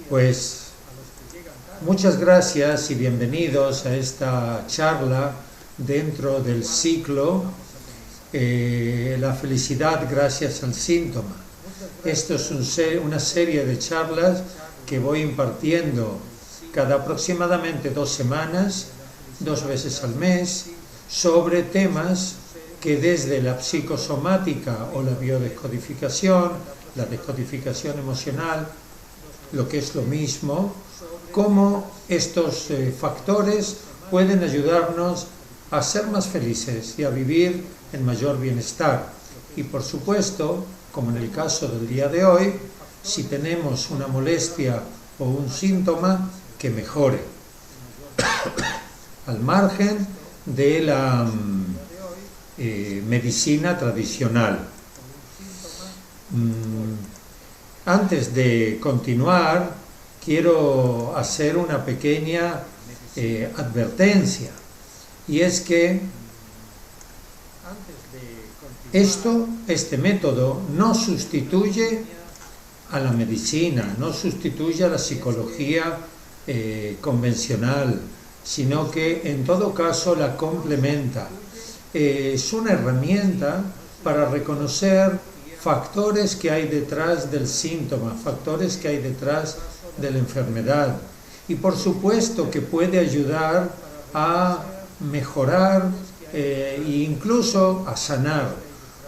Pues muchas gracias y bienvenidos a esta charla dentro del ciclo La felicidad gracias al síntoma. Esto es una serie de charlas que voy impartiendo cada aproximadamente 2 semanas, 2 veces al mes, sobre temas que desde la psicosomática o la biodescodificación, la descodificación emocional, lo que es lo mismo, cómo estos factores pueden ayudarnos a ser más felices y a vivir en mayor bienestar. Y por supuesto, como en el caso del día de hoy, si tenemos una molestia o un síntoma, que mejore, al margen de la medicina tradicional. Antes de continuar, quiero hacer una pequeña advertencia, y es que este método no sustituye a la medicina, no sustituye a la psicología convencional, sino que en todo caso la complementa. Es una herramienta para reconocer factores que hay detrás del síntoma, factores que hay detrás de la enfermedad, y por supuesto que puede ayudar a mejorar e incluso a sanar,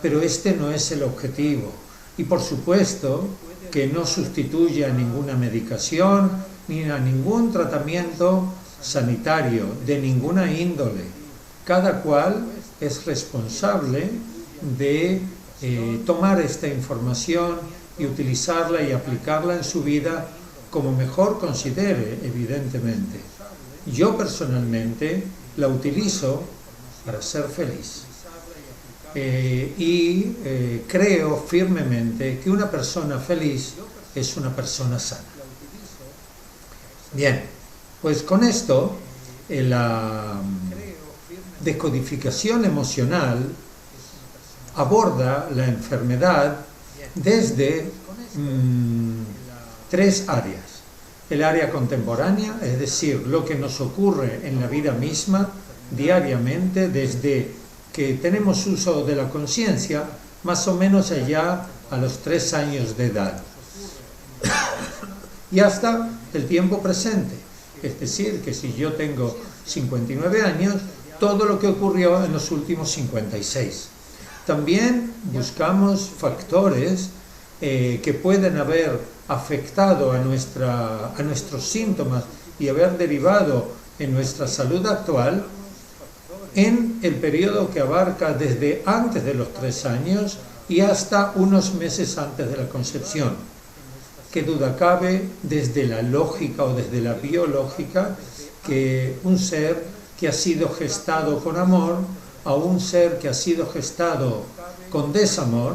pero este no es el objetivo. Y por supuesto que no sustituye a ninguna medicación ni a ningún tratamiento sanitario de ninguna índole. Cada cual es responsable de tomar esta información y utilizarla y aplicarla en su vida como mejor considere, evidentemente. Yo personalmente la utilizo para ser feliz y creo firmemente que una persona feliz es una persona sana. Bien, pues con esto la decodificación emocional aborda la enfermedad desde 3 áreas. El área contemporánea, es decir, lo que nos ocurre en la vida misma diariamente desde que tenemos uso de la conciencia, más o menos allá a los 3 años de edad, y hasta el tiempo presente. Es decir, que si yo tengo 59 años, todo lo que ocurrió en los últimos 56. También buscamos factores que pueden haber afectado a nuestros síntomas y haber derivado en nuestra salud actual en el periodo que abarca desde antes de los 3 años y hasta unos meses antes de la concepción. Qué duda cabe, desde la lógica o desde la biológica, que un ser que ha sido gestado con amor a un ser que ha sido gestado con desamor,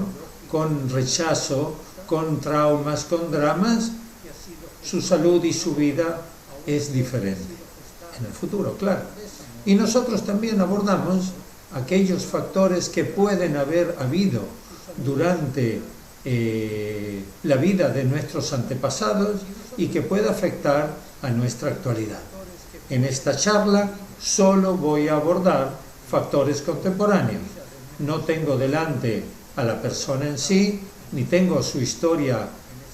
con rechazo, con traumas, con dramas, su salud y su vida es diferente. En el futuro, claro. Y nosotros también abordamos aquellos factores que pueden haber habido durante la vida de nuestros antepasados y que puede afectar a nuestra actualidad. En esta charla solo voy a abordar factores contemporáneos. No tengo delante a la persona en sí, ni tengo su historia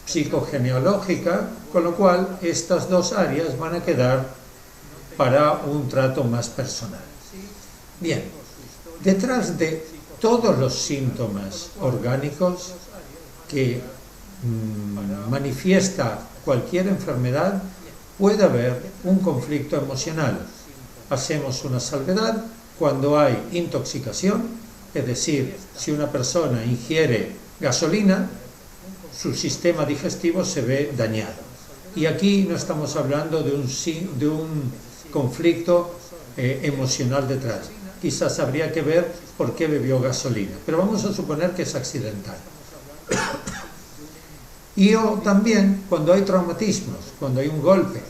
psicogenealógica, con lo cual estas 2 áreas van a quedar para un trato más personal. Bien, detrás de todos los síntomas orgánicos que manifiesta cualquier enfermedad, puede haber un conflicto emocional. Hacemos una salvedad cuando hay intoxicación, es decir, si una persona ingiere gasolina, su sistema digestivo se ve dañado. Y aquí no estamos hablando de un conflicto emocional detrás. Quizás habría que ver por qué bebió gasolina, pero vamos a suponer que es accidental. Y también cuando hay traumatismos, cuando hay un golpe,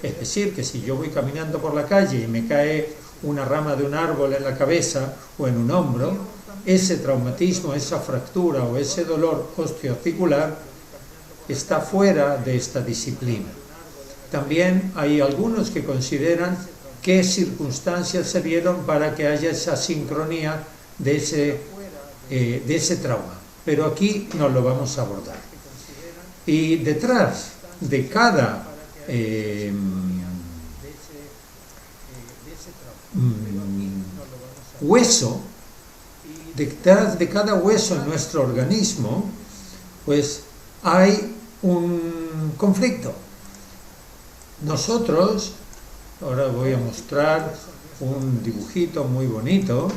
es decir, que si yo voy caminando por la calle y me cae una rama de un árbol en la cabeza o en un hombro, ese traumatismo, esa fractura o ese dolor osteoarticular está fuera de esta disciplina. También hay algunos que consideran qué circunstancias se dieron para que haya esa sincronía de ese trauma. Pero aquí no lo vamos a abordar. Y detrás de cada hueso, detrás de cada hueso en nuestro organismo, pues hay un conflicto. Nosotros, ahora voy a mostrar un dibujito muy bonito.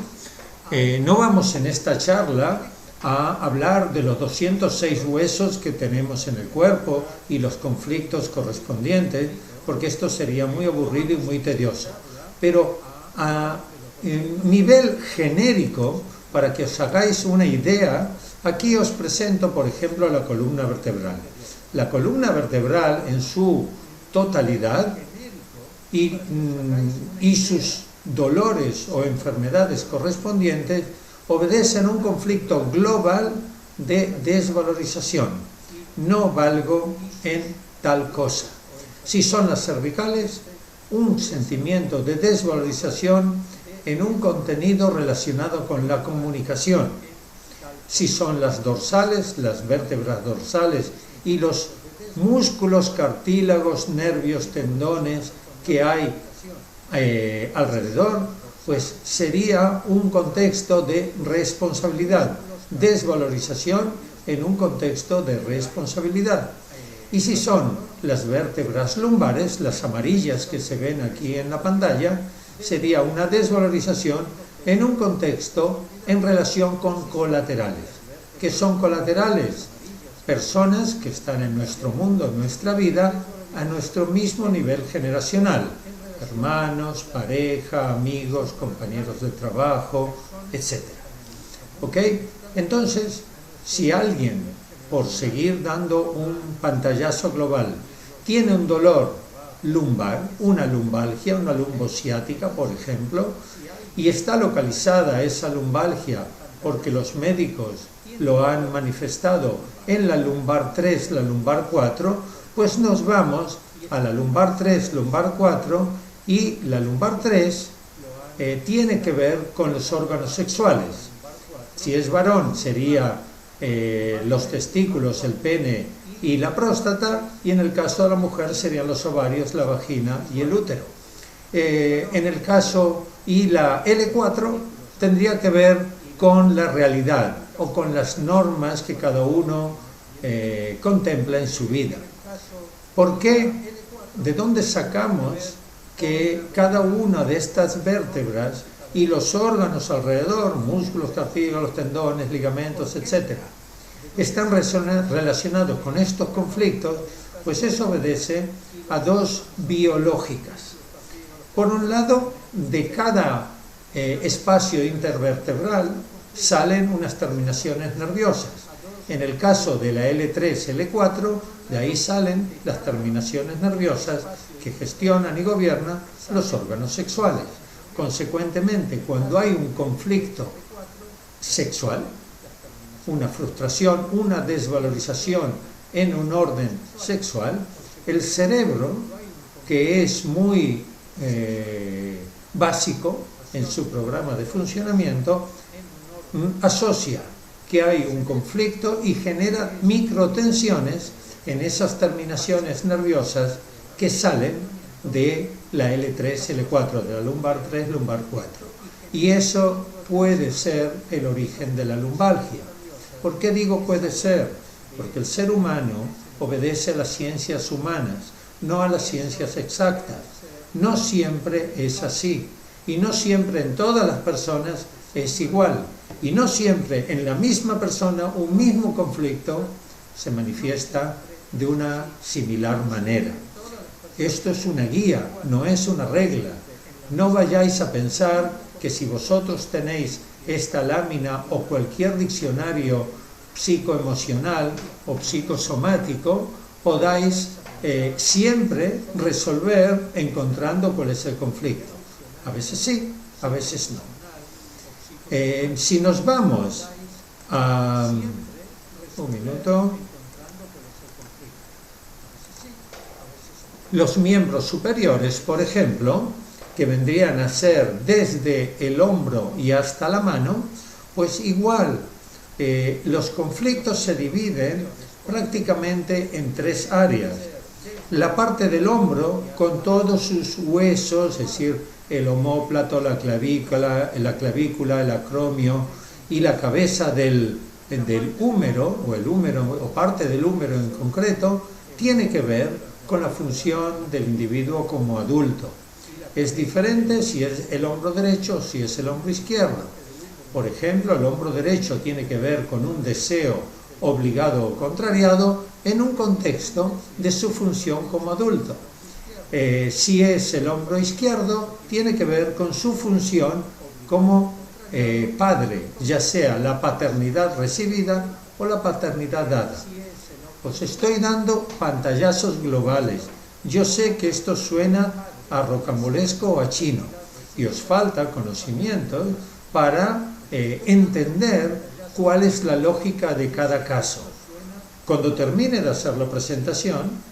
No vamos en esta charla a hablar de los 206 huesos que tenemos en el cuerpo y los conflictos correspondientes, porque esto sería muy aburrido y muy tedioso. Pero a nivel genérico, para que os hagáis una idea, aquí os presento, por ejemplo, la columna vertebral. La columna vertebral en su totalidad y sus dolores o enfermedades correspondientes obedecen a un conflicto global de desvalorización. No valgo en tal cosa. Si son las cervicales, un sentimiento de desvalorización en un contenido relacionado con la comunicación. Si son las dorsales, las vértebras dorsales y los músculos, cartílagos, nervios, tendones que hay alrededor, pues sería un contexto de responsabilidad, desvalorización en un contexto de responsabilidad. Y si son las vértebras lumbares, las amarillas que se ven aquí en la pantalla, sería una desvalorización en un contexto en relación con colaterales. ¿Qué son colaterales? Personas que están en nuestro mundo, en nuestra vida, a nuestro mismo nivel generacional. Hermanos, pareja, amigos, compañeros de trabajo, etc. ¿Ok? Entonces, si alguien, por seguir dando un pantallazo global, tiene un dolor lumbar, una lumbalgia, una lumbociática, por ejemplo, y está localizada esa lumbalgia porque los médicos lo han manifestado en la lumbar 3, la lumbar 4, pues nos vamos a la lumbar 3, lumbar 4, y la lumbar 3 tiene que ver con los órganos sexuales. Si es varón sería los testículos, el pene y la próstata, y en el caso de la mujer serían los ovarios, la vagina y el útero. En el caso, y la L4 tendría que ver con la realidad o con las normas que cada uno contempla en su vida. ¿Por qué? ¿De dónde sacamos que cada una de estas vértebras y los órganos alrededor, músculos, cartílagos, tendones, ligamentos, etcétera, están relacionados con estos conflictos? Pues eso obedece a dos biológicas. Por un lado, de cada espacio intervertebral salen unas terminaciones nerviosas. En el caso de la L3, L4, de ahí salen las terminaciones nerviosas que gestionan y gobiernan los órganos sexuales. Consecuentemente, cuando hay un conflicto sexual, una frustración, una desvalorización en un orden sexual, el cerebro, que es muy básico en su programa de funcionamiento, asocia que hay un conflicto y genera microtensiones en esas terminaciones nerviosas que salen de la L3, L4, de la lumbar 3, lumbar 4. Y eso puede ser el origen de la lumbalgia. ¿Por qué digo puede ser? Porque el ser humano obedece a las ciencias humanas, no a las ciencias exactas. No siempre es así, y no siempre en todas las personas es igual, y no siempre en la misma persona un mismo conflicto se manifiesta de una similar manera. Esto es una guía, no es una regla. No vayáis a pensar que si vosotros tenéis esta lámina o cualquier diccionario psicoemocional o psicosomático, podáis siempre resolver encontrando cuál es el conflicto. A veces sí, a veces no. Si nos vamos a... un minuto. Los miembros superiores, por ejemplo, que vendrían a ser desde el hombro y hasta la mano, pues igual, los conflictos se dividen prácticamente en tres áreas. La parte del hombro, con todos sus huesos, es decir, el omóplato, la clavícula, el acromio y la cabeza del húmero, o el húmero, o parte del húmero en concreto, tiene que ver con la función del individuo como adulto. Es diferente si es el hombro derecho o si es el hombro izquierdo. Por ejemplo, el hombro derecho tiene que ver con un deseo obligado o contrariado en un contexto de su función como adulto. Si es el hombro izquierdo, tiene que ver con su función como padre, ya sea la paternidad recibida o la paternidad dada. Os estoy dando pantallazos globales. Yo sé que esto suena a rocambolesco o a chino y os falta conocimiento para entender cuál es la lógica de cada caso. Cuando termine de hacer la presentación,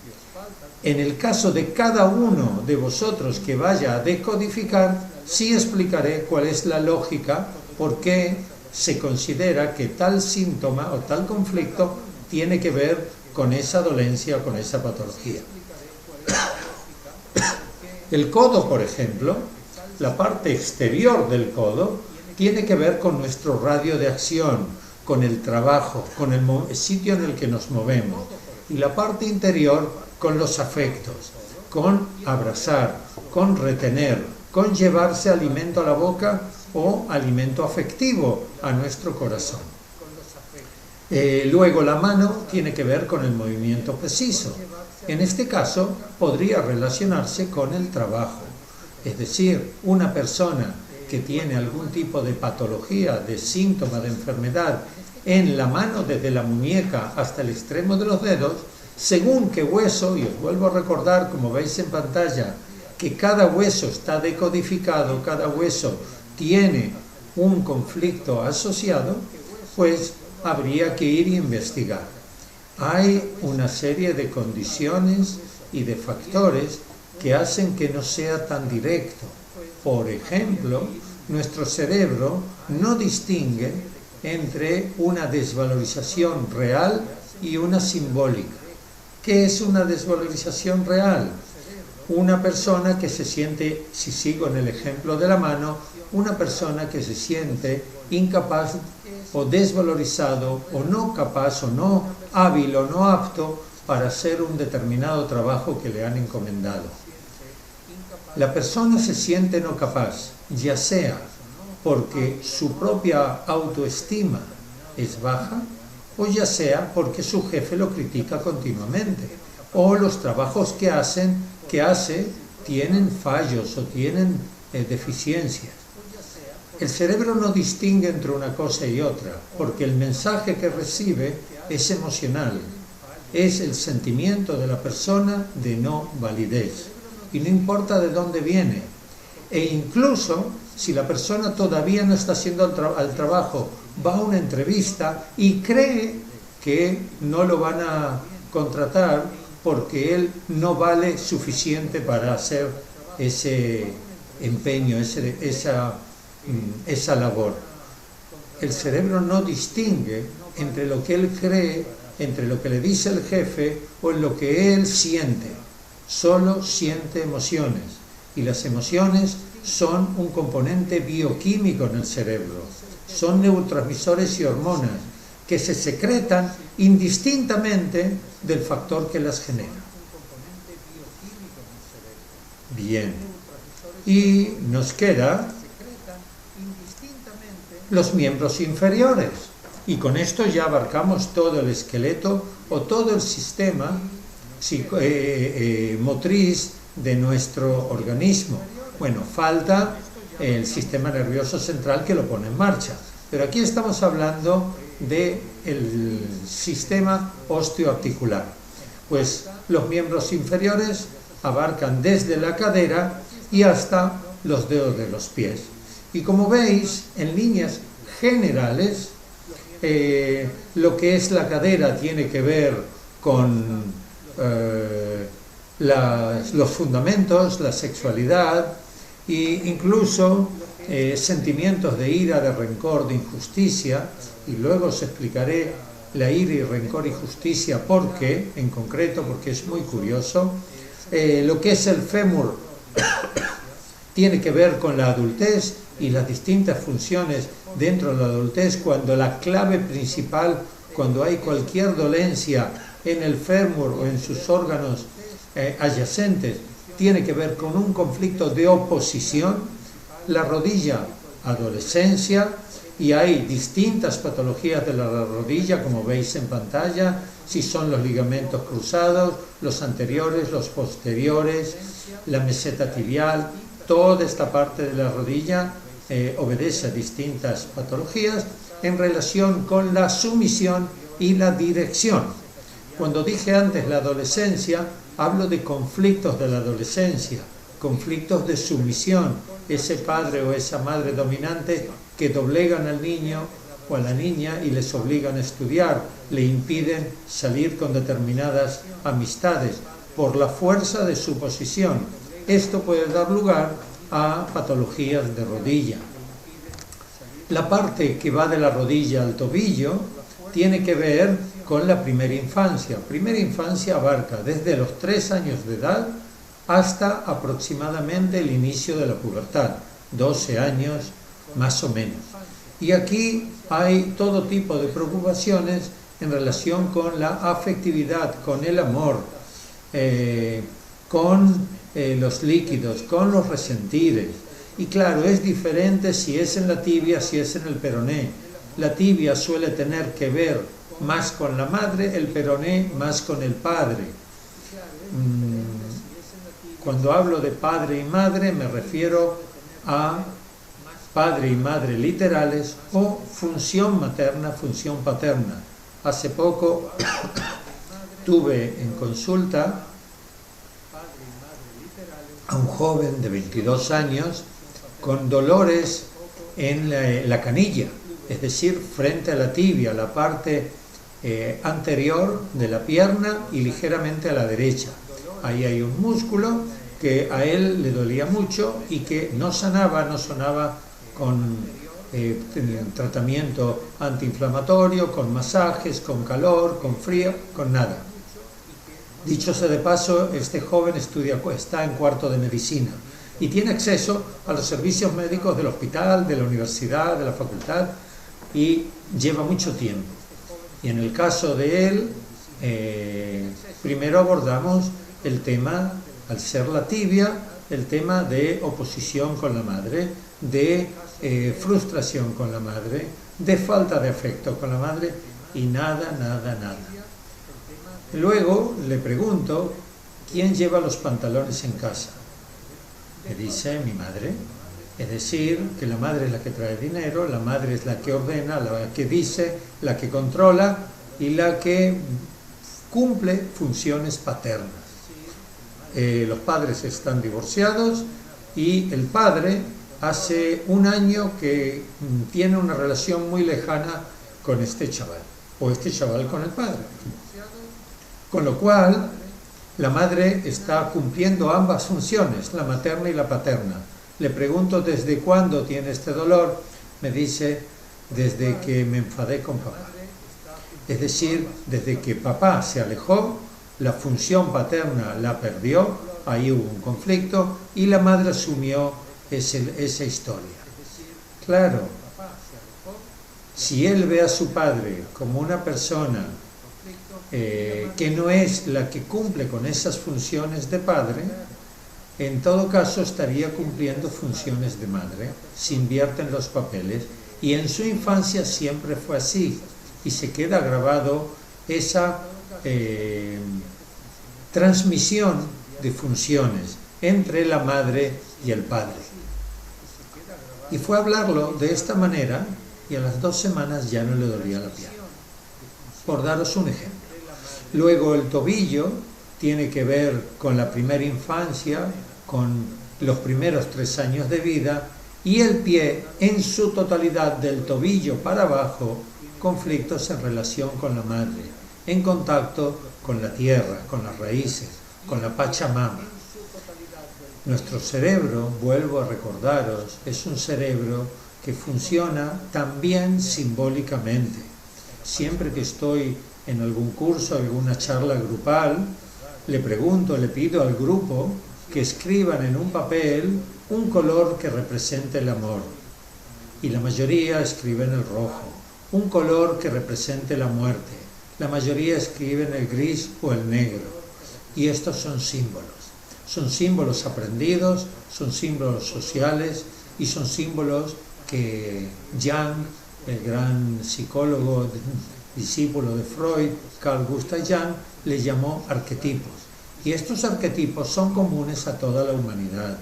en el caso de cada uno de vosotros que vaya a decodificar, sí explicaré cuál es la lógica, por qué se considera que tal síntoma o tal conflicto tiene que ver con esa dolencia o con esa patología. El codo, por ejemplo, la parte exterior del codo, tiene que ver con nuestro radio de acción, con el trabajo, con el sitio en el que nos movemos. Y la parte interior con los afectos, con abrazar, con retener, con llevarse alimento a la boca o alimento afectivo a nuestro corazón. Luego la mano tiene que ver con el movimiento preciso. En este caso podría relacionarse con el trabajo. Es decir, una persona que tiene algún tipo de patología, de síntoma, de enfermedad en la mano, desde la muñeca hasta el extremo de los dedos, según qué hueso, y os vuelvo a recordar, como veis en pantalla, que cada hueso está decodificado, cada hueso tiene un conflicto asociado, pues habría que ir a investigar. Hay una serie de condiciones y de factores que hacen que no sea tan directo. Por ejemplo, nuestro cerebro no distingue entre una desvalorización real y una simbólica. ¿Qué es una desvalorización real? Una persona que se siente, si sigo en el ejemplo de la mano, una persona que se siente incapaz o desvalorizado o no capaz o no hábil o no apto para hacer un determinado trabajo que le han encomendado. La persona se siente no capaz, ya sea porque su propia autoestima es baja o ya sea porque su jefe lo critica continuamente o los trabajos que hace tienen fallos o tienen deficiencias. El cerebro no distingue entre una cosa y otra, porque el mensaje que recibe es emocional, es el sentimiento de la persona de no validez, y no importa de dónde viene. E incluso, si la persona todavía no está haciendo el trabajo, va a una entrevista y cree que no lo van a contratar porque él no vale suficiente para hacer ese empeño, esa labor. El cerebro no distingue entre lo que él cree, entre lo que le dice el jefe o en lo que él siente. Solo siente emociones, y las emociones son un componente bioquímico en el cerebro. Son neurotransmisores y hormonas que se secretan indistintamente del factor que las genera. Bien, y nos queda los miembros inferiores, y con esto ya abarcamos todo el esqueleto o todo el sistema motriz de nuestro organismo. Bueno, falta el sistema nervioso central que lo pone en marcha, pero aquí estamos hablando del sistema osteoarticular. Pues los miembros inferiores abarcan desde la cadera y hasta los dedos de los pies. Y como veis, en líneas generales, lo que es la cadera tiene que ver con los fundamentos, la sexualidad e incluso sentimientos de ira, de rencor, de injusticia, y luego os explicaré la ira y rencor y justicia, ¿por qué? En concreto, porque es muy curioso. Lo que es el fémur tiene que ver con la adultez y las distintas funciones dentro de la adultez, cuando la clave principal, cuando hay cualquier dolencia en el fémur o en sus órganos adyacentes, tiene que ver con un conflicto de oposición. La rodilla, adolescencia, y hay distintas patologías de la rodilla, como veis en pantalla, si son los ligamentos cruzados, los anteriores, los posteriores, la meseta tibial, toda esta parte de la rodilla obedece a distintas patologías en relación con la sumisión y la dirección. Cuando dije antes la adolescencia, hablo de conflictos de la adolescencia, conflictos de sumisión, ese padre o esa madre dominante que doblegan al niño o a la niña y les obligan a estudiar, le impiden salir con determinadas amistades por la fuerza de su posición. Esto puede dar lugar a patologías de rodilla. La parte que va de la rodilla al tobillo tiene que ver con la primera infancia. Primera infancia abarca desde los 3 años de edad hasta aproximadamente el inicio de la pubertad, 12 años más o menos. Y aquí hay todo tipo de preocupaciones en relación con la afectividad, con el amor, con los líquidos, con los resentires. Y claro, es diferente si es en la tibia, si es en el peroné. La tibia suele tener que ver más con la madre, el peroné más con el padre. Cuando hablo de padre y madre me refiero a padre y madre literales o función materna, función paterna. Hace poco tuve en consulta a un joven de 22 años con dolores en la canilla, es decir, frente a la tibia, la parte anterior de la pierna y ligeramente a la derecha. Ahí hay un músculo que a él le dolía mucho y que no sanaba con tratamiento antiinflamatorio, con masajes, con calor, con frío, con nada. Dicho sea de paso, este joven está en cuarto de medicina y tiene acceso a los servicios médicos del hospital, de la universidad, de la facultad, y lleva mucho tiempo. Y en el caso de él, primero abordamos el tema, al ser la tibia, el tema de oposición con la madre, de frustración con la madre, de falta de afecto con la madre, y nada. Luego le pregunto, ¿quién lleva los pantalones en casa? Me dice, mi madre. Es decir, que la madre es la que trae dinero, la madre es la que ordena, la que dice, la que controla y la que cumple funciones paternas. Los padres están divorciados y el padre hace un año que tiene una relación muy lejana con este chaval, o este chaval con el padre. Con lo cual, la madre está cumpliendo ambas funciones, la materna y la paterna. Le pregunto desde cuándo tiene este dolor, me dice desde que me enfadé con papá. Es decir, desde que papá se alejó, la función paterna la perdió, ahí hubo un conflicto y la madre asumió esa historia. Claro, si él ve a su padre como una persona que no es la que cumple con esas funciones de padre, en todo caso estaría cumpliendo funciones de madre, se invierten los papeles, y en su infancia siempre fue así, y se queda grabado esa transmisión de funciones entre la madre y el padre. Y fue a hablarlo de esta manera, y a las 2 semanas ya no le dolía la pierna, por daros un ejemplo. Luego el tobillo tiene que ver con la primera infancia, con los primeros 3 años de vida, y el pie en su totalidad del tobillo para abajo, conflictos en relación con la madre, en contacto con la tierra, con las raíces, con la Pachamama. Nuestro cerebro, vuelvo a recordaros, es un cerebro que funciona también simbólicamente. Siempre que estoy en algún curso, alguna charla grupal, le pido al grupo que escriban en un papel un color que represente el amor. Y la mayoría escriben el rojo. Un color que represente la muerte. La mayoría escriben el gris o el negro. Y estos son símbolos. Son símbolos aprendidos, son símbolos sociales y son símbolos que Jung, el gran psicólogo, discípulo de Freud, Carl Gustav Jung, le llamó arquetipos. Y estos arquetipos son comunes a toda la humanidad.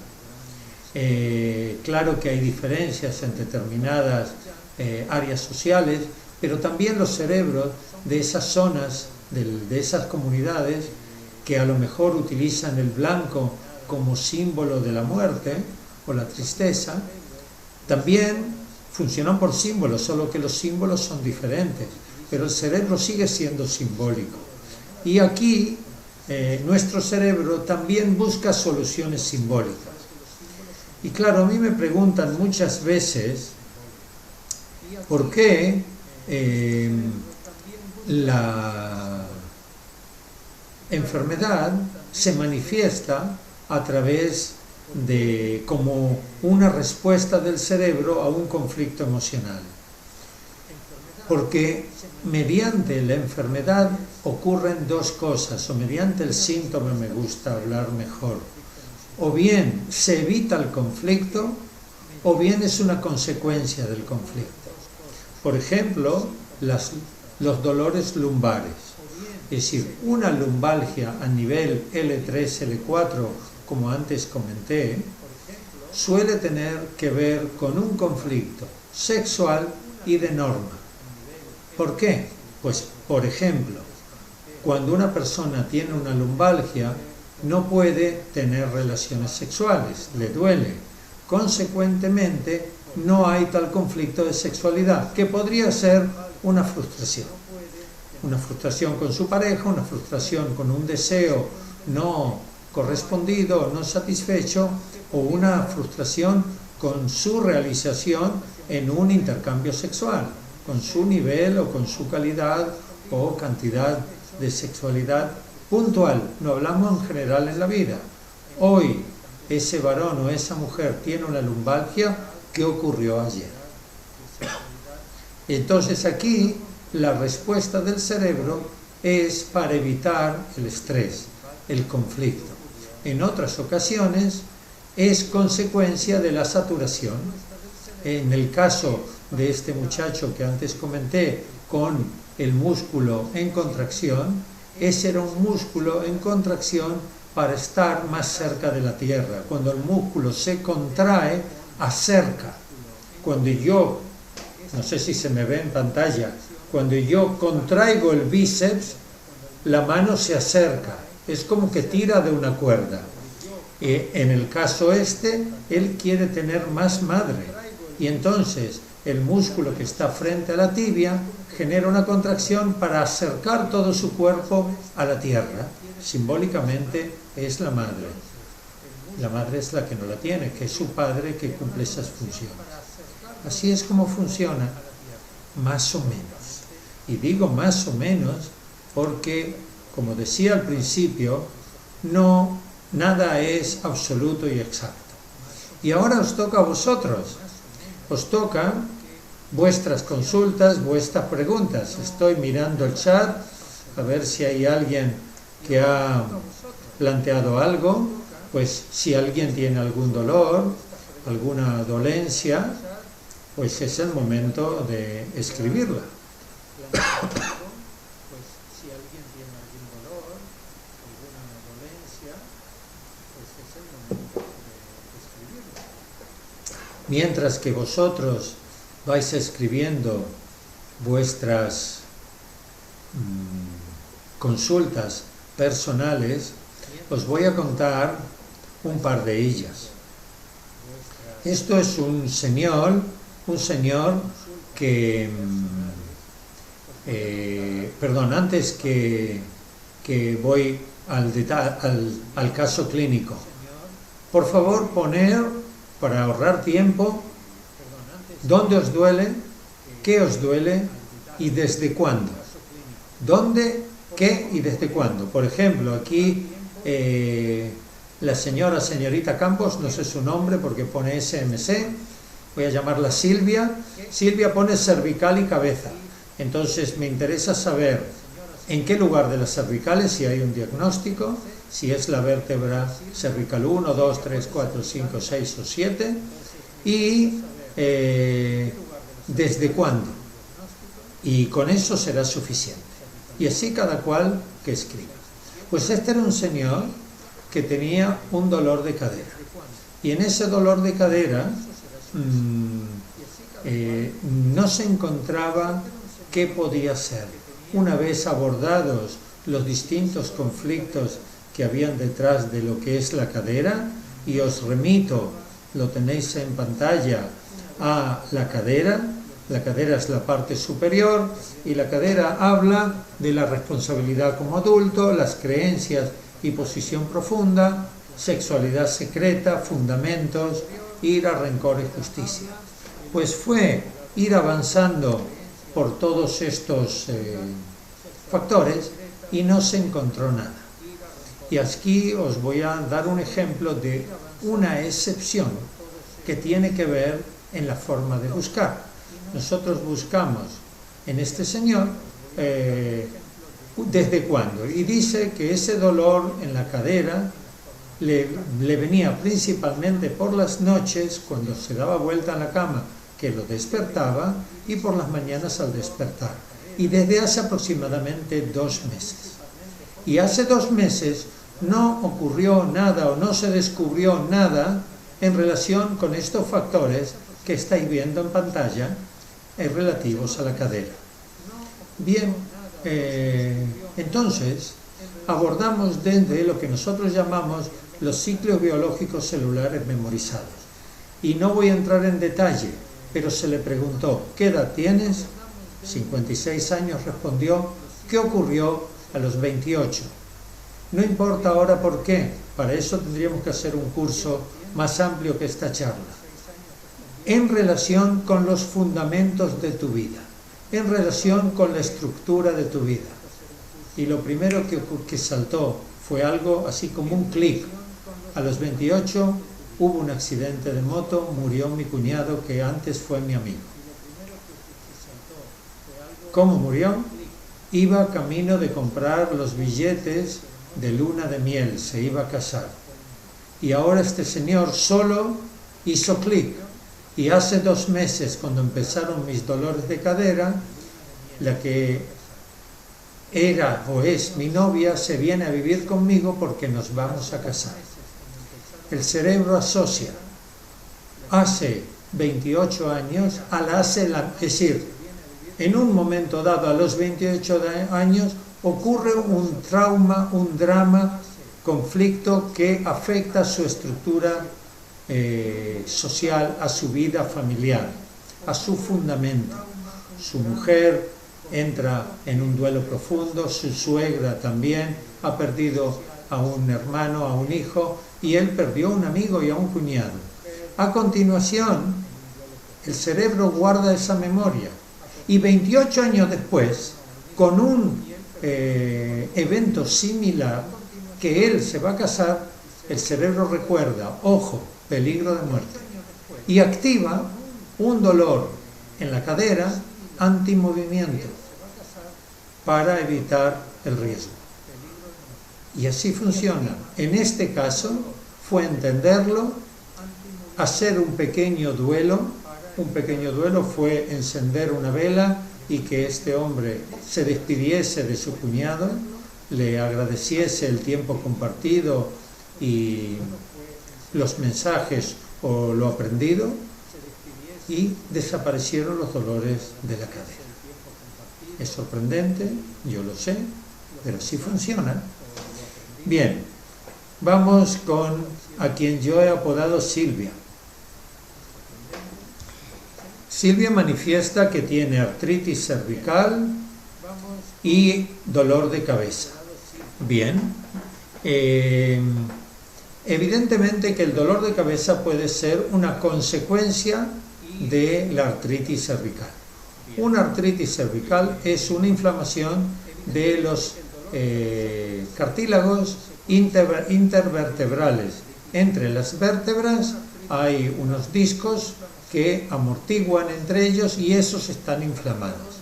Claro que hay diferencias en determinadas áreas sociales, pero también los cerebros de esas zonas, de esas comunidades, que a lo mejor utilizan el blanco como símbolo de la muerte o la tristeza, también funcionan por símbolos, solo que los símbolos son diferentes, pero el cerebro sigue siendo simbólico. Y aquí nuestro cerebro también busca soluciones simbólicas. Y claro, a mí me preguntan muchas veces por qué la enfermedad se manifiesta a través de como una respuesta del cerebro a un conflicto emocional. Porque mediante la enfermedad ocurren dos cosas, o mediante el síntoma, me gusta hablar mejor. O bien se evita el conflicto, o bien es una consecuencia del conflicto. Por ejemplo, los dolores lumbares. Es decir, una lumbalgia a nivel L3, L4, como antes comenté, suele tener que ver con un conflicto sexual y de norma. ¿Por qué? Pues, por ejemplo, cuando una persona tiene una lumbalgia, no puede tener relaciones sexuales, le duele. Consecuentemente, no hay tal conflicto de sexualidad, que podría ser una frustración. Una frustración con su pareja, una frustración con un deseo no correspondido, no satisfecho, o una frustración con su realización en un intercambio sexual, con su nivel o con su calidad o cantidad de sexualidad puntual. No hablamos en general en la vida. Hoy ese varón o esa mujer tiene una lumbalgia, ¿qué ocurrió ayer? Entonces aquí la respuesta del cerebro es para evitar el estrés, el conflicto. En otras ocasiones es consecuencia de la saturación. En el caso de este muchacho que antes comenté, con el músculo en contracción, ese era un músculo en contracción para estar más cerca de la tierra. Cuando el músculo se contrae, acerca. Cuando yo, no sé si se me ve en pantalla, cuando yo contraigo el bíceps, la mano se acerca, es como que tira de una cuerda. En el caso él quiere tener más madre, y entonces el músculo que está frente a la tibia genera una contracción para acercar todo su cuerpo a la tierra. Simbólicamente es la madre. La madre es la que no la tiene, que es su padre que cumple esas funciones. Así es como funciona, más o menos. Y digo más o menos porque, como decía al principio, nada es absoluto y exacto. Y ahora os toca a vosotros. Os toca vuestras consultas, vuestras preguntas. Estoy mirando el chat a ver si hay alguien que ha planteado algo. Pues si alguien tiene algún dolor, alguna dolencia, pues es el momento de escribirla. Mientras que vosotros vais escribiendo vuestras consultas personales, os voy a contar un par de ellas. Esto es un señor que, antes que voy al caso clínico. Por favor, poner, para ahorrar tiempo, dónde os duele, qué os duele y desde cuándo. ¿Dónde, qué y desde cuándo? Por ejemplo, aquí la señorita Campos, no sé su nombre porque pone SMC, voy a llamarla Silvia. Silvia pone cervical y cabeza. Entonces me interesa saber en qué lugar de las cervicales, si hay un diagnóstico, si es la vértebra cervical 1, 2, 3, 4, 5, 6 o 7 y desde cuándo. Y con eso será suficiente. Y así cada cual que escriba. Pues este era un señor que tenía un dolor de cadera. Y en ese dolor de cadera no se encontraba qué podía ser. Una vez abordados los distintos conflictos que habían detrás de lo que es la cadera, y os remito, lo tenéis en pantalla, a la cadera. La cadera es la parte superior y la cadera habla de la responsabilidad como adulto, las creencias y posición profunda, sexualidad secreta, fundamentos, ira, rencor y justicia. Pues fue ir avanzando por todos estos factores y no se encontró nada. Y aquí os voy a dar un ejemplo de una excepción que tiene que ver en la forma de buscar. Nosotros buscamos en este señor desde cuándo, y dice que ese dolor en la cadera le venía principalmente por las noches cuando se daba vuelta en la cama, que lo despertaba, y por las mañanas al despertar, y desde hace aproximadamente 2 meses. Y hace 2 meses no ocurrió nada o no se descubrió nada en relación con estos factores que estáis viendo en pantalla relativos a la cadera. Bien, entonces abordamos desde lo que nosotros llamamos los ciclos biológicos celulares memorizados. Y no voy a entrar en detalle, pero se le preguntó, ¿qué edad tienes? 56 años respondió. ¿Qué ocurrió a los 28? No importa ahora por qué, para eso tendríamos que hacer un curso más amplio que esta charla. En relación con los fundamentos de tu vida, en relación con la estructura de tu vida. Y lo primero que saltó fue algo así como un clic. A los 28 hubo un accidente de moto, murió mi cuñado que antes fue mi amigo. ¿Cómo murió? Iba camino de comprar los billetes de luna de miel, se iba a casar. Y ahora este señor solo hizo clic. Y hace 2 meses, cuando empezaron mis dolores de cadera, la que era o es mi novia se viene a vivir conmigo porque nos vamos a casar. El cerebro asocia hace 28 años es decir, en un momento dado, a los 28 años, ocurre un trauma, un drama, conflicto que afecta a su estructura social, a su vida familiar, a su fundamento. Su mujer entra en un duelo profundo, su suegra también ha perdido a un hermano, a un hijo, y él perdió a un amigo y a un cuñado. A continuación, el cerebro guarda esa memoria y 28 años después, con un evento similar, que él se va a casar, el cerebro recuerda, ojo, peligro de muerte, y activa un dolor en la cadera antimovimiento para evitar el riesgo. Y así funciona. En este caso fue entenderlo, hacer un pequeño duelo fue encender una vela y que este hombre se despidiese de su cuñado, le agradeciese el tiempo compartido y los mensajes o lo aprendido, y desaparecieron los dolores de la cadera. Es sorprendente, yo lo sé, pero así funciona. Bien, vamos con a quien yo he apodado Silvia. Silvia manifiesta que tiene artritis cervical y dolor de cabeza. Bien, Evidentemente que el dolor de cabeza puede ser una consecuencia de la artritis cervical. Una artritis cervical es una inflamación de los cartílagos intervertebrales. Entre las vértebras hay unos discos que amortiguan entre ellos y esos están inflamados.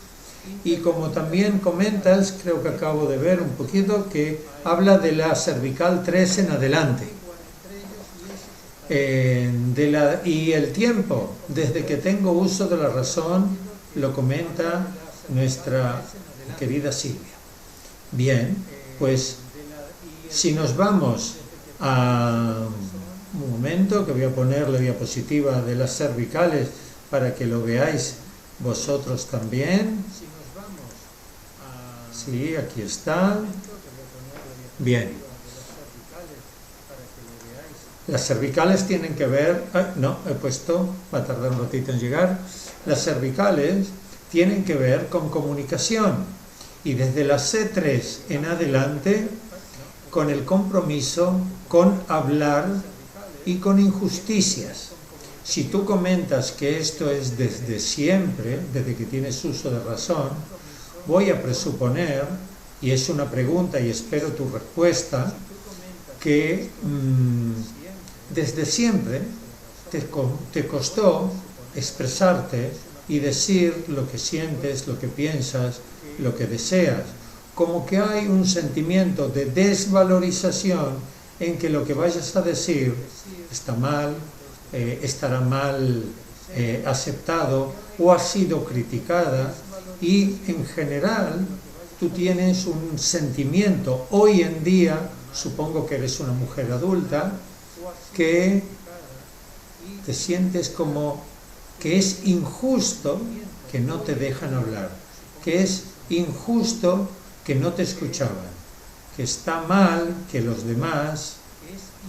Y como también comentas, creo que acabo de ver un poquito, que habla de la cervical 3 en adelante. Y el tiempo, desde que tengo uso de la razón, lo comenta nuestra querida Silvia. Bien, pues si nos vamos a un momento, que voy a poner la diapositiva de las cervicales para que lo veáis vosotros también. Sí, aquí está. Bien. Las cervicales tienen que ver... no, he puesto, va a tardar un ratito en llegar. Las cervicales tienen que ver con comunicación. Y desde la C3 en adelante, con el compromiso, con hablar y con injusticias. Si tú comentas que esto es desde siempre, desde que tienes uso de razón, voy a presuponer, y es una pregunta y espero tu respuesta, que desde siempre te costó expresarte y decir lo que sientes, lo que piensas, lo que deseas. Como que hay un sentimiento de desvalorización en que lo que vayas a decir está mal, estará mal aceptado o ha sido criticada, y en general tú tienes un sentimiento hoy en día, supongo que eres una mujer adulta, que te sientes como que es injusto que no te dejan hablar, que es injusto que no te escuchaban, que está mal que los demás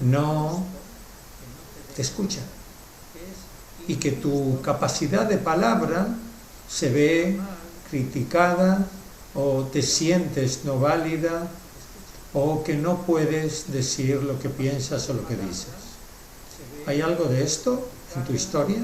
no te escuchan y que tu capacidad de palabra se ve criticada o te sientes no válida o que no puedes decir lo que piensas o lo que dices. ¿Hay algo de esto en tu historia?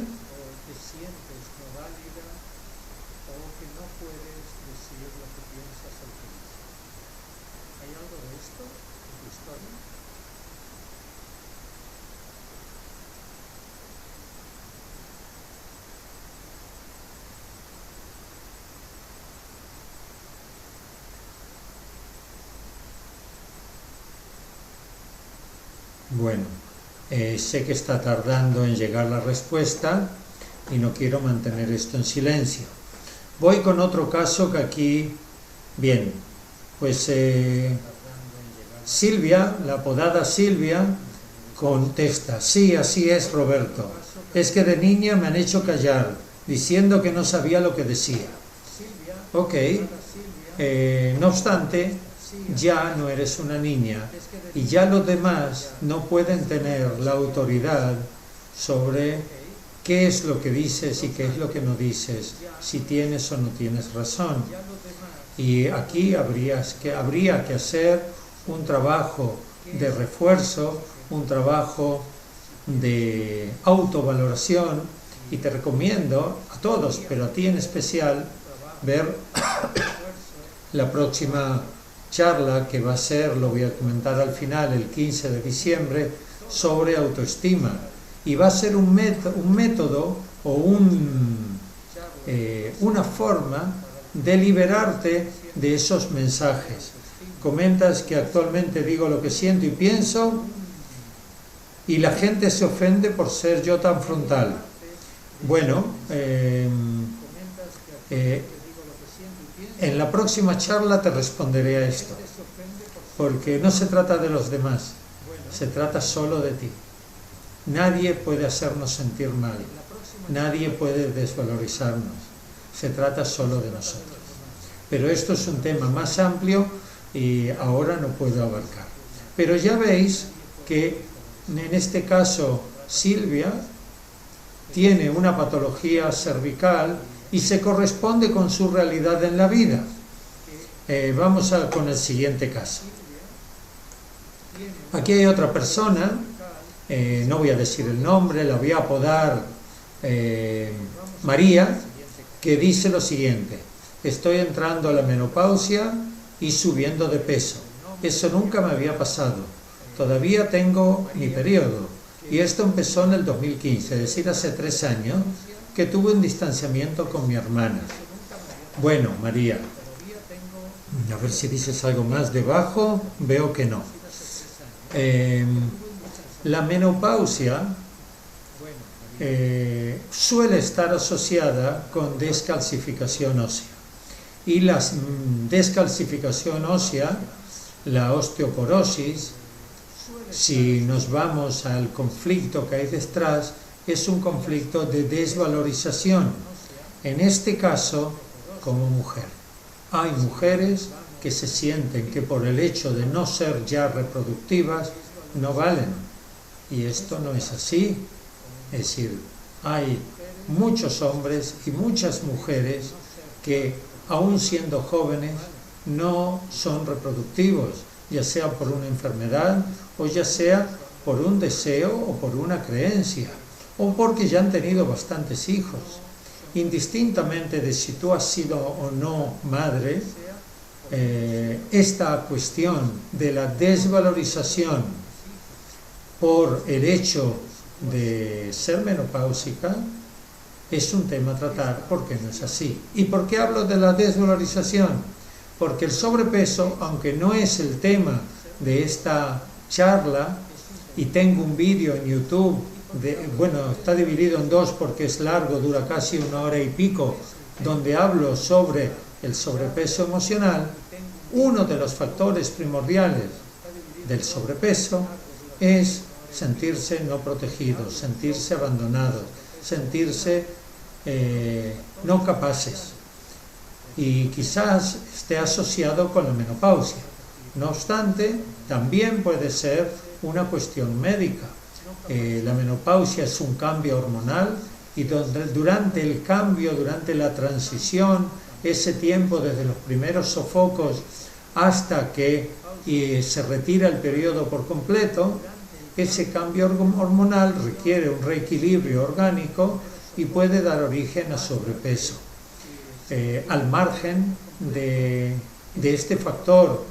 Bueno, sé que está tardando en llegar la respuesta y no quiero mantener esto en silencio. Voy con otro caso que aquí, bien, pues Silvia, la apodada Silvia, contesta: sí, así es, Roberto, es que de niña me han hecho callar, diciendo que no sabía lo que decía. Ok, no obstante, ya no eres una niña y ya los demás no pueden tener la autoridad sobre qué es lo que dices y qué es lo que no dices, si tienes o no tienes razón. Y aquí habría que hacer un trabajo de refuerzo, un trabajo de autovaloración, y te recomiendo a todos, pero a ti en especial, ver la próxima charla que va a ser, lo voy a comentar al final, el 15 de diciembre, sobre autoestima, y va a ser un método o una forma de liberarte de esos mensajes. Comentas que actualmente digo lo que siento y pienso y la gente se ofende por ser yo tan frontal. Bueno, en la próxima charla te responderé a esto, porque no se trata de los demás, se trata solo de ti. Nadie puede hacernos sentir mal, nadie puede desvalorizarnos, se trata solo de nosotros. Pero esto es un tema más amplio y ahora no puedo abarcar. Pero ya veis que en este caso Silvia tiene una patología cervical y se corresponde con su realidad en la vida. Vamos con el siguiente caso. Aquí hay otra persona, no voy a decir el nombre, la voy a apodar María, que dice lo siguiente: estoy entrando a la menopausia y subiendo de peso. Eso nunca me había pasado. Todavía tengo mi periodo. Y esto empezó en el 2015, es decir, hace 3 años, que tuve un distanciamiento con mi hermana. Bueno, María, a ver si dices algo más debajo. Veo que no. La menopausia suele estar asociada con descalcificación ósea. Y la descalcificación ósea, la osteoporosis, si nos vamos al conflicto que hay detrás, es un conflicto de desvalorización. En este caso, como mujer. Hay mujeres que se sienten que por el hecho de no ser ya reproductivas, no valen. Y esto no es así. Es decir, hay muchos hombres y muchas mujeres que, aún siendo jóvenes, no son reproductivos, ya sea por una enfermedad o ya sea por un deseo o por una creencia, o porque ya han tenido bastantes hijos. Indistintamente de si tú has sido o no madre, esta cuestión de la desvalorización por el hecho de ser menopáusica es un tema a tratar, porque no es así. ¿Y por qué hablo de la desvalorización? Porque el sobrepeso, aunque no es el tema de esta charla, y tengo un vídeo en YouTube, bueno, está dividido en 2 porque es largo, dura casi 1 hora y pico, donde hablo sobre el sobrepeso emocional. Uno de los factores primordiales del sobrepeso es sentirse no protegidos, sentirse abandonados, sentirse no capaces. Y quizás esté asociado con la menopausia. No obstante, también puede ser una cuestión médica. La menopausia es un cambio hormonal y durante el cambio, durante la transición, ese tiempo desde los primeros sofocos hasta que se retira el periodo por completo, ese cambio hormonal requiere un reequilibrio orgánico y puede dar origen a sobrepeso. Al margen de este factor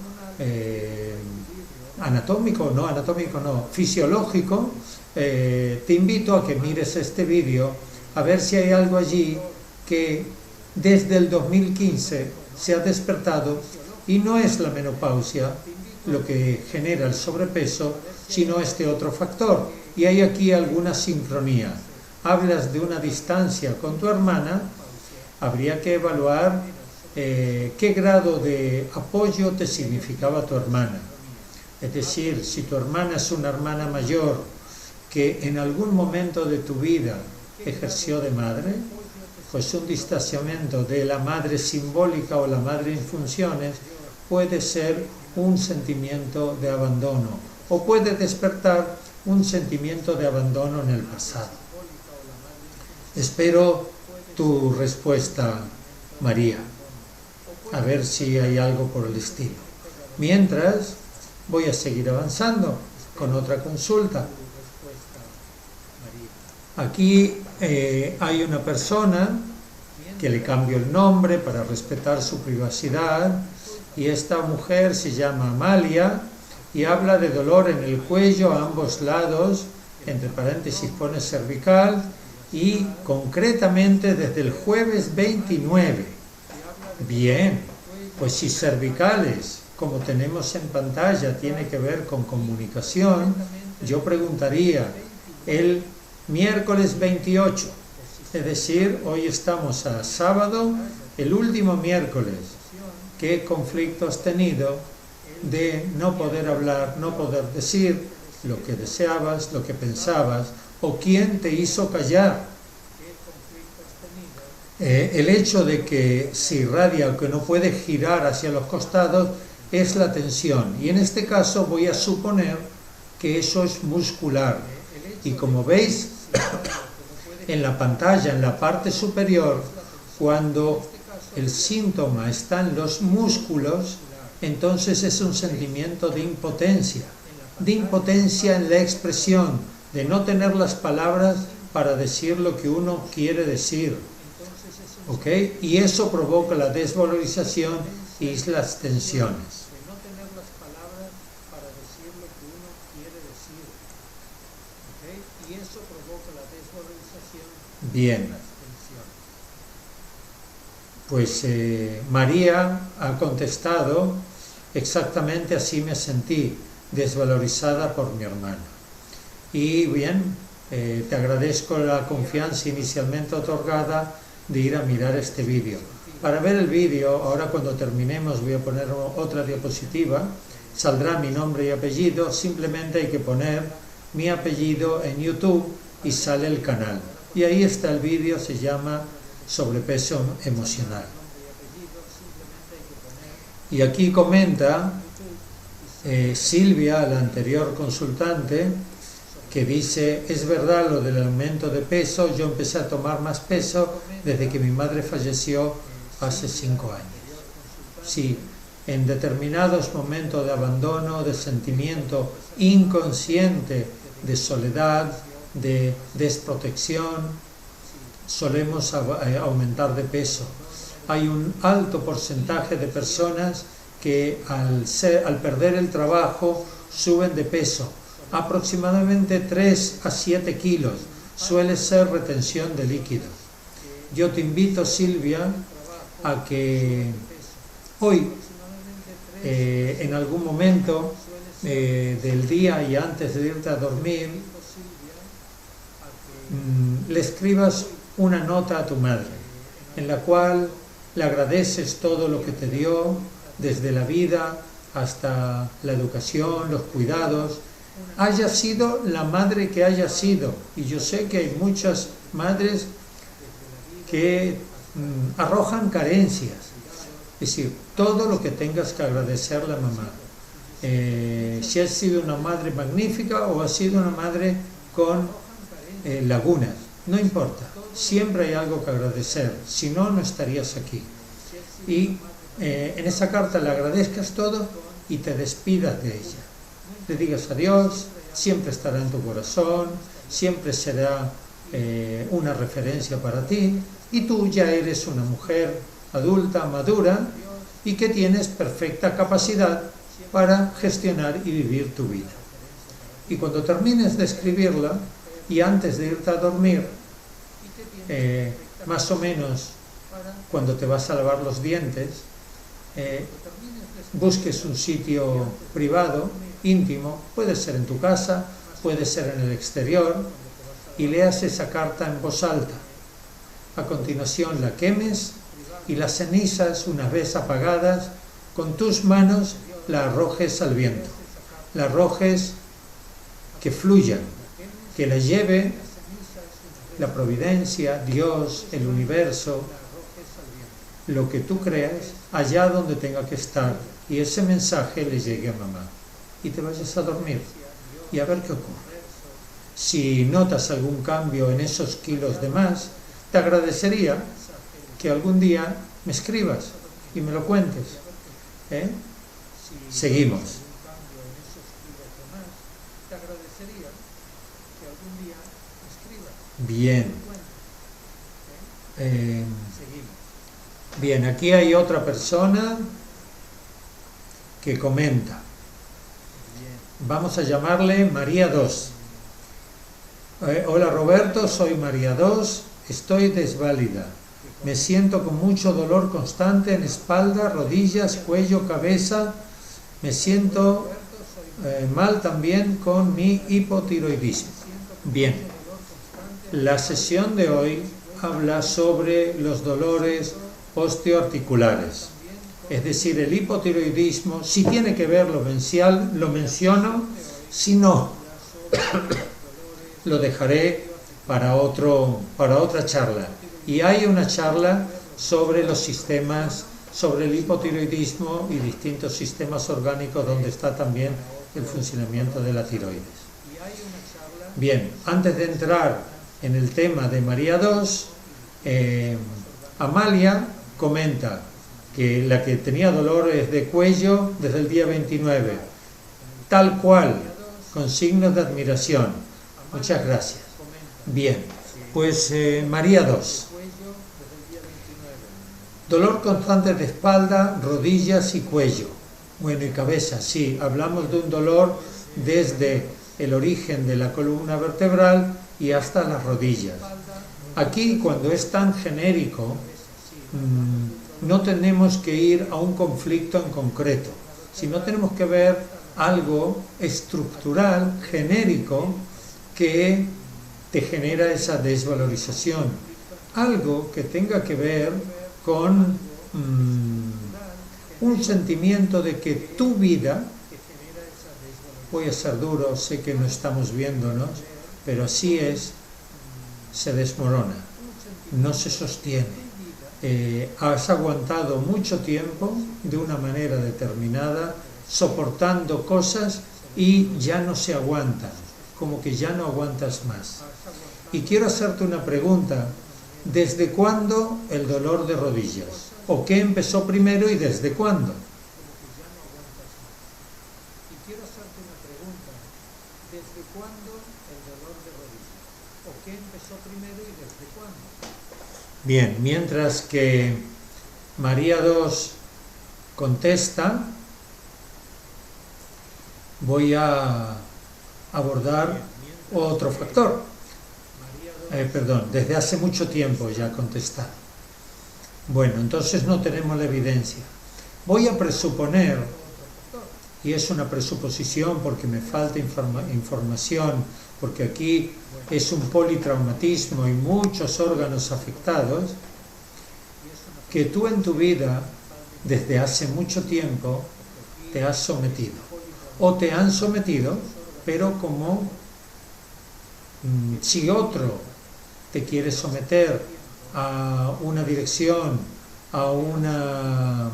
fisiológico, te invito a que mires este vídeo a ver si hay algo allí que desde el 2015 se ha despertado, y no es la menopausia lo que genera el sobrepeso, sino este otro factor. Y hay aquí alguna sincronía. Hablas de una distancia con tu hermana, habría que evaluar qué grado de apoyo te significaba tu hermana. Es decir, si tu hermana es una hermana mayor que en algún momento de tu vida ejerció de madre, pues un distanciamiento de la madre simbólica o la madre en funciones puede ser un sentimiento de abandono, o puede despertar un sentimiento de abandono en el pasado. Espero tu respuesta, María, a ver si hay algo por el estilo. Mientras, voy a seguir avanzando con otra consulta. Aquí hay una persona que le cambio el nombre para respetar su privacidad, y esta mujer se llama Amalia y habla de dolor en el cuello a ambos lados, entre paréntesis pone cervical, y concretamente desde el jueves 29. Bien, pues si cervicales, como tenemos en pantalla, tiene que ver con comunicación, yo preguntaría el miércoles 28, es decir, hoy estamos a sábado, el último miércoles, ¿qué conflicto has tenido de no poder hablar, no poder decir lo que deseabas, lo que pensabas, o quién te hizo callar? El hecho de que se irradia o que no puede girar hacia los costados es la tensión, y en este caso voy a suponer que eso es muscular, y como veis en la pantalla, en la parte superior, cuando el síntoma está en los músculos, entonces es un sentimiento de impotencia. de impotencia en la expresión, de no tener las palabras para decir lo que uno quiere decir. ¿Ok? Y eso provoca la desvalorización y las tensiones. Bien. Pues María ha contestado: exactamente así me sentí, desvalorizada por mi hermana. Y bien, te agradezco la confianza inicialmente otorgada de ir a mirar este vídeo. Para ver el vídeo, ahora cuando terminemos voy a poner otra diapositiva, saldrá mi nombre y apellido, simplemente hay que poner mi apellido en YouTube y sale el canal. Y ahí está el vídeo, se llama Sobrepeso emocional. Y aquí comenta Silvia, la anterior consultante, que dice: es verdad lo del aumento de peso, yo empecé a tomar más peso desde que mi madre falleció hace 5 años. Sí, en determinados momentos de abandono, de sentimiento inconsciente, de soledad, de desprotección, solemos aumentar de peso. Hay un alto porcentaje de personas que al perder el trabajo suben de peso. Aproximadamente 3 a 7 kilos suele ser retención de líquidos. Yo te invito, Silvia, a que hoy, en algún momento del día y antes de irte a dormir, le escribas una nota a tu madre en la cual le agradeces todo lo que te dio, desde la vida hasta la educación, los cuidados, haya sido la madre que haya sido. Y yo sé que hay muchas madres que arrojan carencias. Es decir, todo lo que tengas que agradecer a la mamá. Si has sido una madre magnífica o has sido una madre con lagunas, no importa, siempre hay algo que agradecer, si no, no estarías aquí. Y en esa carta le agradezcas todo y te despidas de ella. Le digas adiós, siempre estará en tu corazón, siempre será una referencia para ti, y tú ya eres una mujer adulta, madura, y que tienes perfecta capacidad para gestionar y vivir tu vida. Y cuando termines de escribirla, y antes de irte a dormir, más o menos cuando te vas a lavar los dientes, busques un sitio privado, íntimo, puede ser en tu casa, puede ser en el exterior, y leas esa carta en voz alta. A continuación la quemes y las cenizas, una vez apagadas, con tus manos la arrojes al viento, la arrojes, que fluyan, que la lleve la providencia, Dios, el universo, lo que tú creas, allá donde tenga que estar, y ese mensaje le llegue a mamá, y te vayas a dormir y a ver qué ocurre. Si notas algún cambio en esos kilos de más, te agradecería que algún día me escribas y me lo cuentes. Seguimos. Bien. Bien, aquí hay otra persona que comenta. Vamos a llamarle María 2. Hola Roberto, soy María 2, estoy desválida. Me siento con mucho dolor constante en espalda, rodillas, cuello, cabeza. Me siento mal también con mi hipotiroidismo. Bien, la sesión de hoy habla sobre los dolores osteoarticulares. Es decir, el hipotiroidismo, si tiene que ver lo menciono, si no, lo dejaré para otra charla. Y hay una charla sobre los sistemas, sobre el hipotiroidismo y distintos sistemas orgánicos donde está también el funcionamiento de la tiroides. Bien, antes de entrar en el tema de María 2, Amalia comenta que la que tenía dolores de cuello desde el día 29, tal cual, con signos de admiración. Muchas gracias. Bien, pues María 2. Dolor constante de espalda, rodillas y cuello. Bueno, y cabeza, sí, hablamos de un dolor desde el origen de la columna vertebral y hasta las rodillas. Aquí, cuando es tan genérico, no tenemos que ir a un conflicto en concreto, sino tenemos que ver algo estructural, genérico, que te genera esa desvalorización. Algo que tenga que ver con un sentimiento de que tu vida, voy a ser duro, sé que no estamos viéndonos, pero así es, se desmorona, no se sostiene. Has aguantado mucho tiempo de una manera determinada, soportando cosas y ya no se aguantan, como que ya no aguantas más. Y quiero hacerte una pregunta: ¿desde cuándo el dolor de rodillas? ¿O qué empezó primero y desde cuándo? Bien, mientras que María 2 contesta, voy a abordar otro factor. Desde hace mucho tiempo ya ha contestado. Bueno, entonces no tenemos la evidencia. Voy a presuponer, y es una presuposición porque me falta información, porque aquí es un politraumatismo y muchos órganos afectados, que tú en tu vida, desde hace mucho tiempo, te has sometido. O te han sometido, pero como si otro te quiere someter a una dirección, a una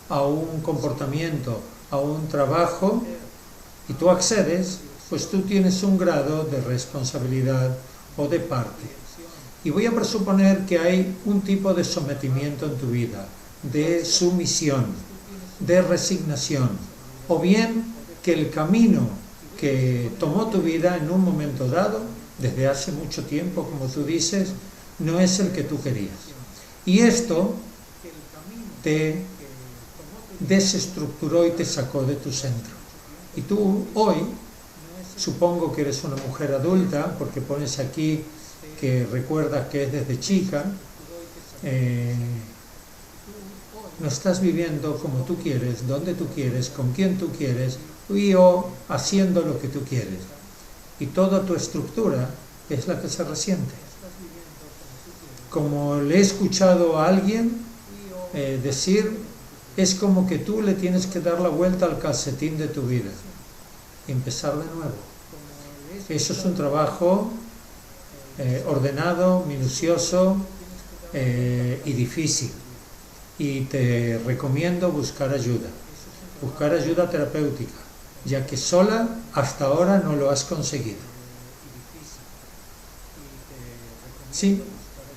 a un comportamiento, a un trabajo, y tú accedes, pues tú tienes un grado de responsabilidad o de parte. Y voy a presuponer que hay un tipo de sometimiento en tu vida, de sumisión, de resignación, o bien que el camino que tomó tu vida en un momento dado, desde hace mucho tiempo, como tú dices, no es el que tú querías. Y esto te desestructuró y te sacó de tu centro. Y tú hoy, supongo que eres una mujer adulta, porque pones aquí que recuerdas que es desde chica, no estás viviendo como tú quieres, donde tú quieres, con quien tú quieres, o haciendo lo que tú quieres. Y toda tu estructura es la que se resiente. Como le he escuchado a alguien decir, es como que tú le tienes que dar la vuelta al calcetín de tu vida y empezar de nuevo. Eso es un trabajo ordenado, minucioso y difícil. Y te recomiendo buscar ayuda terapéutica, ya que sola hasta ahora no lo has conseguido. Sí,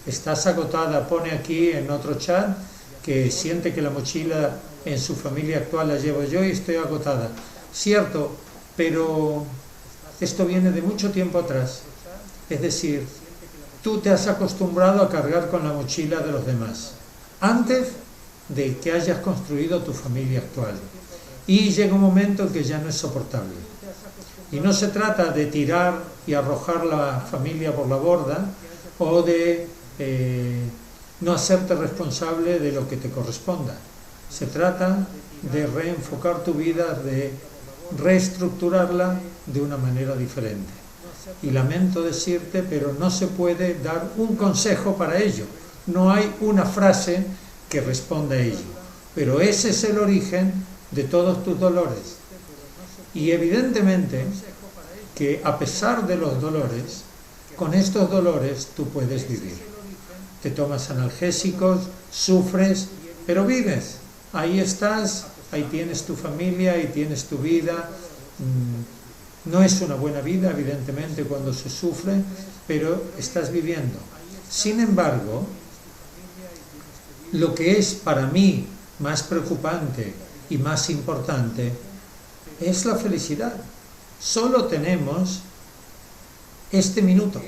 estás agotada. Pone aquí en otro chat que siente que la mochila en su familia actual la llevo yo y estoy agotada. Cierto, pero esto viene de mucho tiempo atrás. Es decir, tú te has acostumbrado a cargar con la mochila de los demás, antes de que hayas construido tu familia actual. Y llega un momento en que ya no es soportable. Y no se trata de tirar y arrojar la familia por la borda o de no hacerte responsable de lo que te corresponda. Se trata de reenfocar tu vida, de reestructurarla de una manera diferente. Y lamento decirte, pero no se puede dar un consejo para ello. No hay una frase que responda a ello. Pero ese es el origen de todos tus dolores. Y evidentemente que a pesar de los dolores, con estos dolores tú puedes vivir. Te tomas analgésicos, sufres, pero vives. Ahí estás, ahí tienes tu familia, ahí tienes tu vida. No es una buena vida, evidentemente, cuando se sufre, pero estás viviendo. Sin embargo, lo que es para mí más preocupante y más importante es la felicidad. Solo tenemos este minuto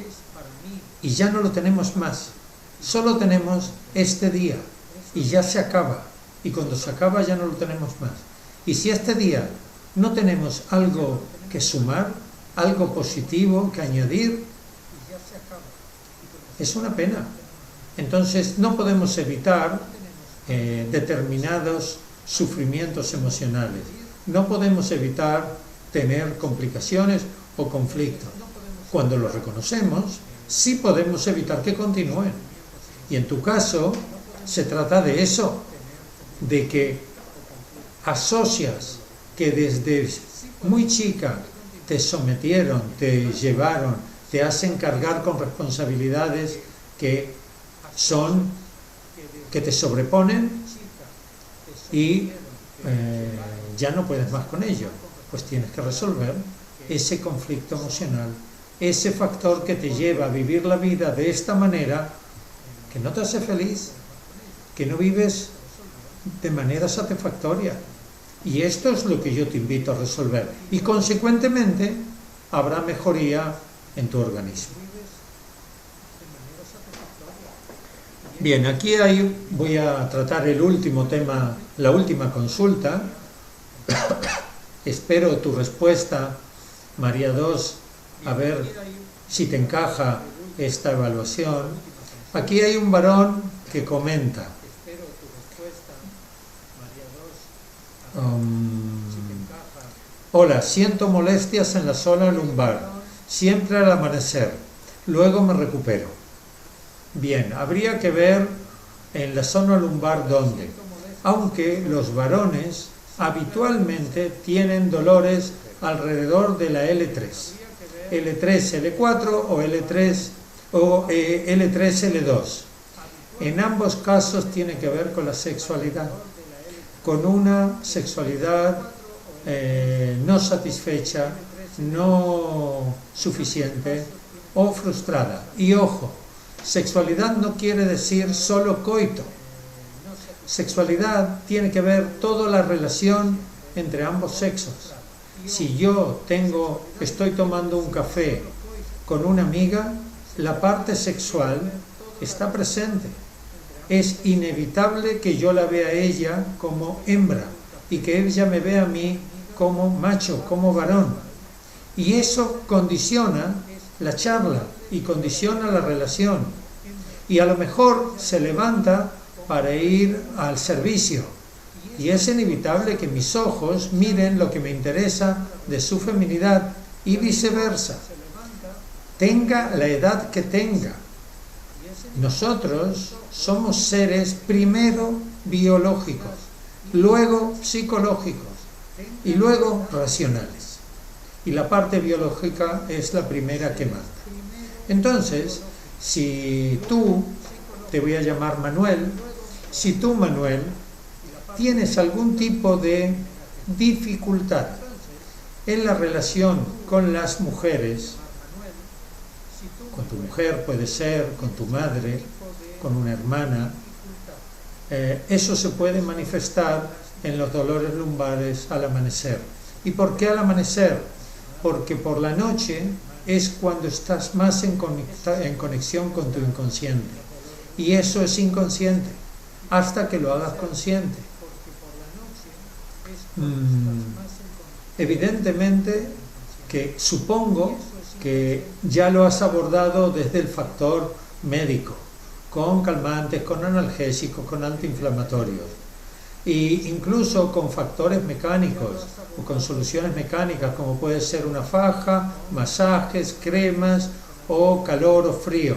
y ya no lo tenemos más. Solo tenemos este día y ya se acaba. Y cuando se acaba ya no lo tenemos más. Y si este día no tenemos algo que sumar, algo positivo que añadir, es una pena. Entonces no podemos evitar determinados sufrimientos emocionales. No podemos evitar tener complicaciones o conflictos. Cuando los reconocemos, sí podemos evitar que continúen. Y en tu caso, se trata de eso, de que asocias que desde muy chica te sometieron, te llevaron, te hacen cargar con responsabilidades que te sobreponen y ya no puedes más con ello. Pues tienes que resolver ese conflicto emocional, ese factor que te lleva a vivir la vida de esta manera, que no te hace feliz, que no vives de manera satisfactoria. Y esto es lo que yo te invito a resolver. Y consecuentemente habrá mejoría en tu organismo. Bien, aquí voy a tratar el último tema, la última consulta. Espero tu respuesta, María 2, a ver si te encaja esta evaluación. Aquí hay un varón que comenta: hola, siento molestias en la zona lumbar, siempre al amanecer, luego me recupero. Bien, habría que ver en la zona lumbar dónde, aunque los varones habitualmente tienen dolores alrededor de la L3, L3, L4 o L3, L2. En ambos casos tiene que ver con la sexualidad, con una sexualidad no satisfecha, no suficiente o frustrada. Y ojo, sexualidad no quiere decir solo coito. Sexualidad tiene que ver toda la relación entre ambos sexos. Si yo estoy tomando un café con una amiga, la parte sexual está presente. Es inevitable que yo la vea a ella como hembra y que ella me vea a mí como macho, como varón. Y eso condiciona la charla y condiciona la relación. Y a lo mejor se levanta para ir al servicio. Y es inevitable que mis ojos miren lo que me interesa de su feminidad y viceversa. Tenga la edad que tenga. Nosotros somos seres primero biológicos, luego psicológicos y luego racionales. Y la parte biológica es la primera que manda. Entonces, si tú, te voy a llamar Manuel, si tú, Manuel, tienes algún tipo de dificultad en la relación con las mujeres, con tu mujer puede ser, con tu madre, con una hermana, eso se puede manifestar en los dolores lumbares al amanecer. ¿Y por qué al amanecer? Porque por la noche es cuando estás más en conexión con tu inconsciente. Y eso es inconsciente, hasta que lo hagas consciente. Evidentemente que supongo que ya lo has abordado desde el factor médico, con calmantes, con analgésicos, con antiinflamatorios, e incluso con factores mecánicos o con soluciones mecánicas, como puede ser una faja, masajes, cremas o calor o frío.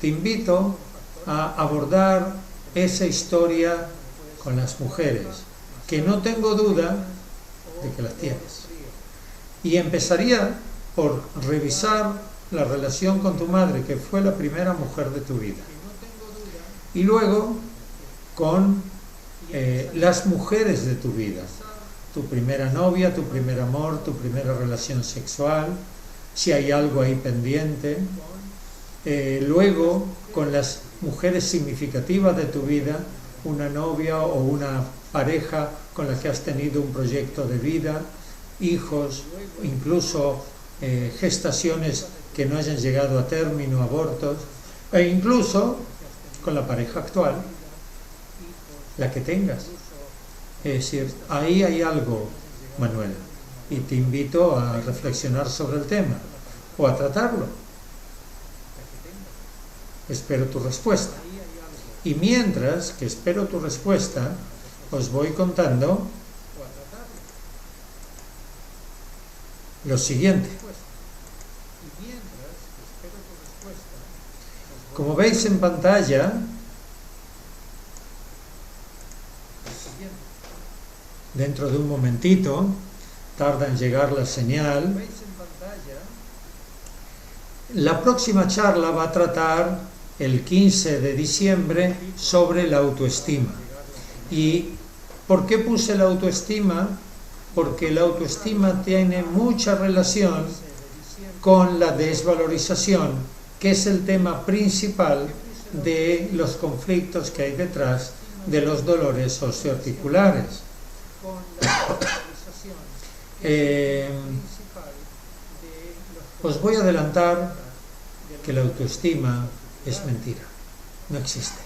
Te invito a abordar esa historia con las mujeres, que no tengo duda de que las tienes. Y empezaría por revisar la relación con tu madre, que fue la primera mujer de tu vida. Y luego con las mujeres de tu vida, tu primera novia, tu primer amor, tu primera relación sexual, si hay algo ahí pendiente. Luego con las mujeres significativas de tu vida, una novia o una pareja con la que has tenido un proyecto de vida, hijos, incluso gestaciones que no hayan llegado a término, abortos, e incluso con la pareja actual, la que tengas. Es decir, ahí hay algo, Manuela, y te invito a reflexionar sobre el tema o a tratarlo. Espero tu respuesta. Y mientras que espero tu respuesta, os voy contando lo siguiente. Como veis en pantalla, dentro de un momentito, tarda en llegar la señal, la próxima charla va a tratar el 15 de diciembre sobre la autoestima. ¿Y por qué puse la autoestima? Porque la autoestima tiene mucha relación con la desvalorización, que es el tema principal de los conflictos que hay detrás de los dolores osteoarticulares. Os voy a adelantar que la autoestima es mentira, no existe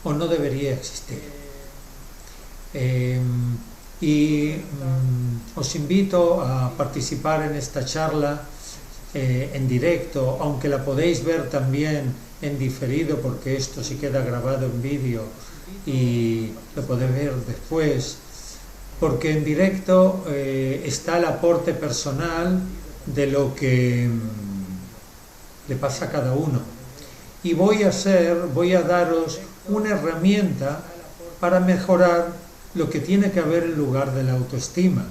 o no debería existir. Os invito a participar en esta charla en directo, aunque la podéis ver también en diferido, porque esto se queda grabado en vídeo y lo podéis ver después, porque en directo está el aporte personal de lo que le pasa a cada uno, y voy a daros una herramienta para mejorar lo que tiene que haber en lugar de la autoestima,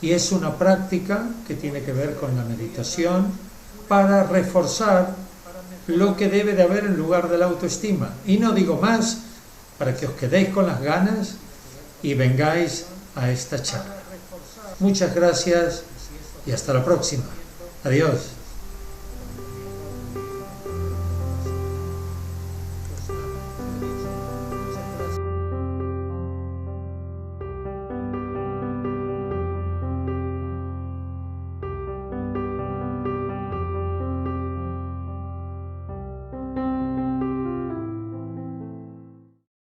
y es una práctica que tiene que ver con la meditación para reforzar lo que debe de haber en lugar de la autoestima. Y no digo más, para que os quedéis con las ganas y vengáis a esta charla. Muchas gracias y hasta la próxima. Adiós.